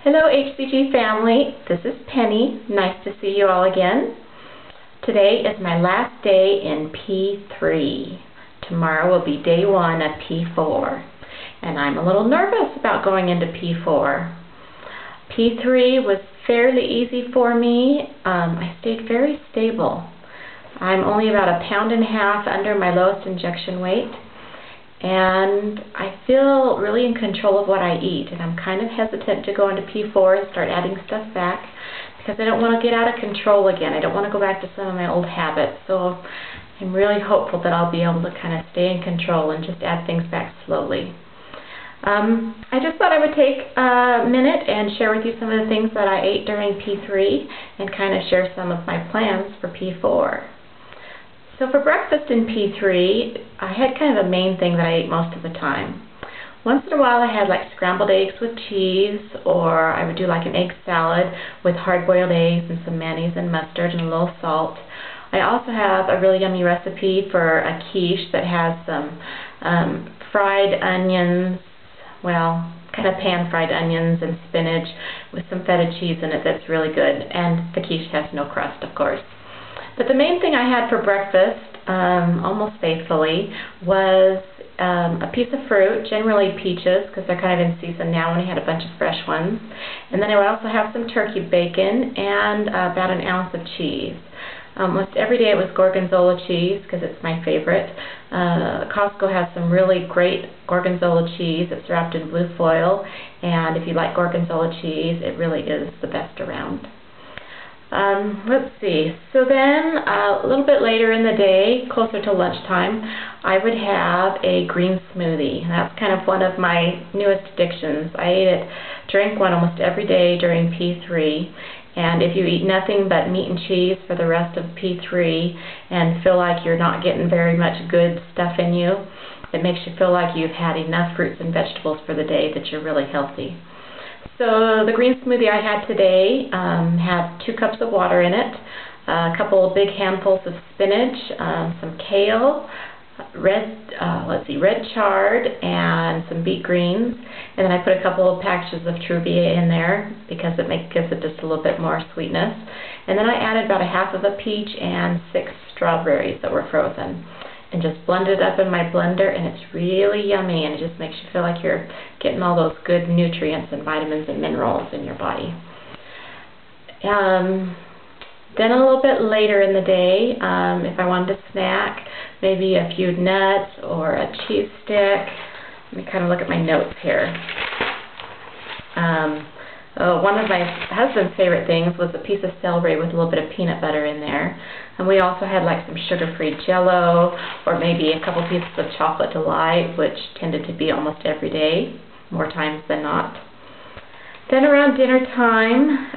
Hello HCG family, this is Penny. Nice to see you all again. Today is my last day in P3. Tomorrow will be day 1 of P4. And I'm a little nervous about going into P4. P3 was fairly easy for me. I stayed very stable. I'm only about 1.5 pounds under my lowest injection weight. And I feel really in control of what I eat, and I'm kind of hesitant to go into P4 and start adding stuff back because I don't want to get out of control again. I don't want to go back to some of my old habits, so I'm really hopeful that I'll be able to kind of stay in control and just add things back slowly. I just thought I would take a minute and share with you some of the things that I ate during P3 and kind of share some of my plans for P4. So for breakfast in P3, I had kind of a main thing that I ate most of the time. Once in a while I had like scrambled eggs with cheese, or I would do like an egg salad with hard-boiled eggs and some mayonnaise and mustard and a little salt. I also have a really yummy recipe for a quiche that has some fried onions, well, kind of pan-fried onions and spinach with some feta cheese in it that's really good, and the quiche has no crust, of course. But the main thing I had for breakfast, almost faithfully, was a piece of fruit, generally peaches, because they're kind of in season now, and I had a bunch of fresh ones. And then I would also have some turkey bacon and about 1 ounce of cheese. Almost every day it was gorgonzola cheese, because it's my favorite. Costco has some really great gorgonzola cheese. It's wrapped in blue foil, and if you like gorgonzola cheese, it really is the best around. Let's see, so then a little bit later in the day, closer to lunchtime, I would have a green smoothie. That's kind of one of my newest addictions. I drank one almost every day during P3, and if you eat nothing but meat and cheese for the rest of P3 and feel like you're not getting very much good stuff in you, it makes you feel like you've had enough fruits and vegetables for the day that you're really healthy. So the green smoothie I had today had 2 cups of water in it, a couple of big handfuls of spinach, some kale, red chard, and some beet greens. And then I put a couple of packages of Truvia in there because it gives it just a little bit more sweetness. And then I added about 1/2 of a peach and 6 strawberries that were frozen, and just blend it up in my blender, and it's really yummy, and it just makes you feel like you're getting all those good nutrients and vitamins and minerals in your body. Then a little bit later in the day, if I wanted to snack, maybe a few nuts or a cheese stick. Let me kind of look at my notes here. One of my husband's favorite things was a piece of celery with a little bit of peanut butter in there. And we also had like some sugar-free Jell-O, or maybe a couple pieces of chocolate delight, which tended to be almost every day, more times than not. Then around dinner time,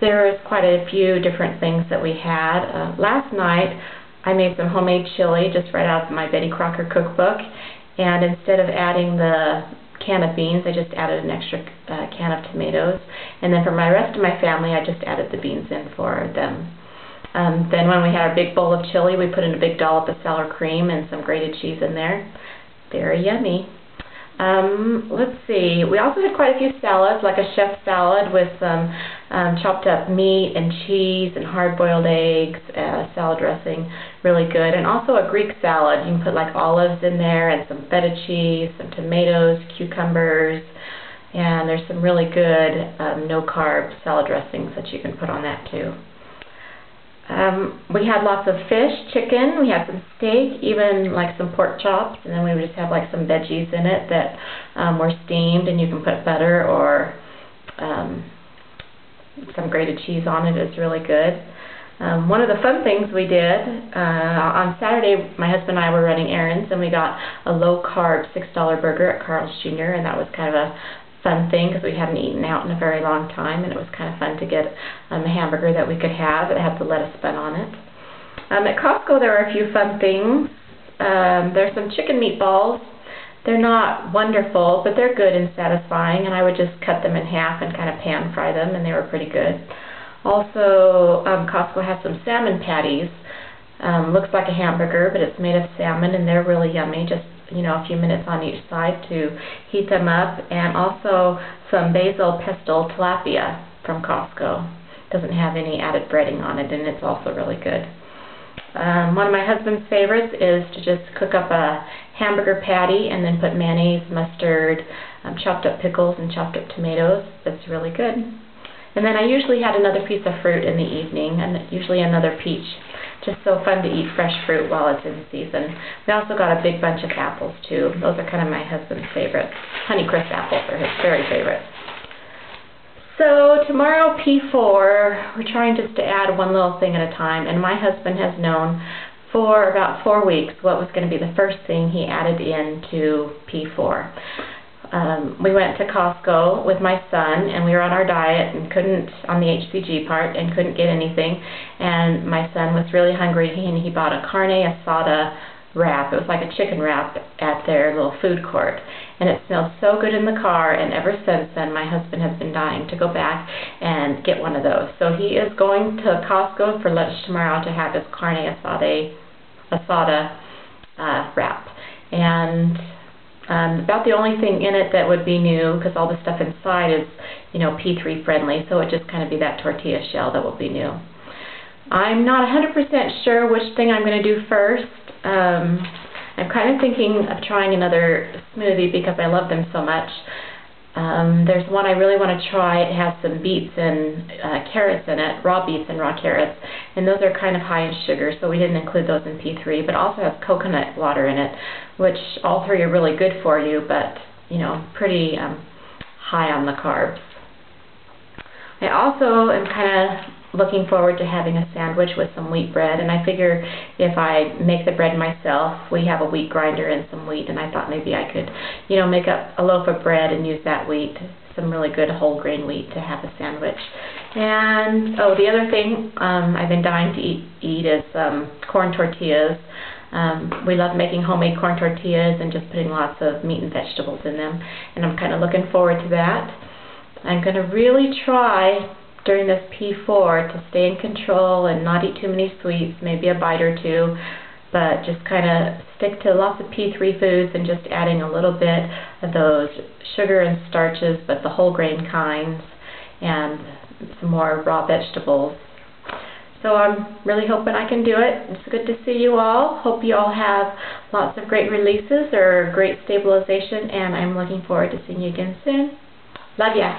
there was quite a few different things that we had. Last night, I made some homemade chili just right out of my Betty Crocker cookbook, and instead of adding the can of beans, I just added an extra can of tomatoes, and then for my rest of my family, I just added the beans in for them. Then when we had our big bowl of chili, we put in a big dollop of sour cream and some grated cheese in there. Very yummy. Let's see, we also had quite a few salads, like a chef salad with some chopped up meat and cheese and hard-boiled eggs, salad dressing, really good. And also a Greek salad. You can put like olives in there and some feta cheese, some tomatoes, cucumbers, and there's some really good no-carb salad dressings that you can put on that too. We had lots of fish, chicken, we had some steak, even like some pork chops, and then we would just have like some veggies in it that were steamed, and you can put butter or some grated cheese on it. It's really good. One of the fun things we did, on Saturday my husband and I were running errands, and we got a low-carb $6 burger at Carl's Jr., and that was kind of a fun thing because we hadn't eaten out in a very long time, and it was kind of fun to get a hamburger that we could have that had the lettuce bun on it. At Costco there are a few fun things. There's some chicken meatballs. They're not wonderful, but they're good and satisfying, and I would just cut them in half and kind of pan fry them, and they were pretty good. Also, Costco has some salmon patties. Looks like a hamburger, but it's made of salmon, and they're really yummy. Just a few minutes on each side to heat them up, and also some basil pesto tilapia from Costco. Doesn't have any added breading on it, and it's also really good. One of my husband's favorites is to just cook up a hamburger patty and then put mayonnaise, mustard, chopped up pickles, and chopped up tomatoes. That's really good. And then I usually had another piece of fruit in the evening, and usually another peach. Just so fun to eat fresh fruit while it's in season. We also got a big bunch of apples too. Those are kind of my husband's favorites. Honeycrisp apples are his very favorites. So tomorrow, P4, we're trying just to add one little thing at a time, and my husband has known for about 4 weeks what was going to be the first thing he added into P4. We went to Costco with my son, and we were on our diet and couldn't, on the HCG part, and couldn't get anything, and my son was really hungry, and he bought a carne asada wrap. It was like a chicken wrap at their little food court, and it smelled so good in the car, and ever since then my husband has been dying to go back and get one of those. So he is going to Costco for lunch tomorrow to have his carne asada wrap, and about the only thing in it that would be new, because all the stuff inside is, P3 friendly, so it would just kind of be that tortilla shell that will be new. I'm not 100% sure which thing I'm going to do first. I'm kind of thinking of trying another smoothie because I love them so much. There's one I really want to try. It has some beets and carrots in it, raw beets and raw carrots, and those are kind of high in sugar, so we didn't include those in P3, but also has coconut water in it, which all three are really good for you, but, pretty high on the carbs. I also am kind of looking forward to having a sandwich with some wheat bread, and I figure if I make the bread myself, we have a wheat grinder and some wheat, and I thought maybe I could, make up a loaf of bread and use that wheat, some really good whole grain wheat, to have a sandwich. And, the other thing I've been dying to eat is corn tortillas. We love making homemade corn tortillas and just putting lots of meat and vegetables in them, and I'm kind of looking forward to that. I'm going to really try during this P4 to stay in control and not eat too many sweets, maybe a bite or two, but just kind of stick to lots of P3 foods and just adding a little bit of those sugar and starches, but the whole grain kinds, and some more raw vegetables. So I'm really hoping I can do it. It's good to see you all. Hope you all have lots of great releases or great stabilization, and I'm looking forward to seeing you again soon. Love ya.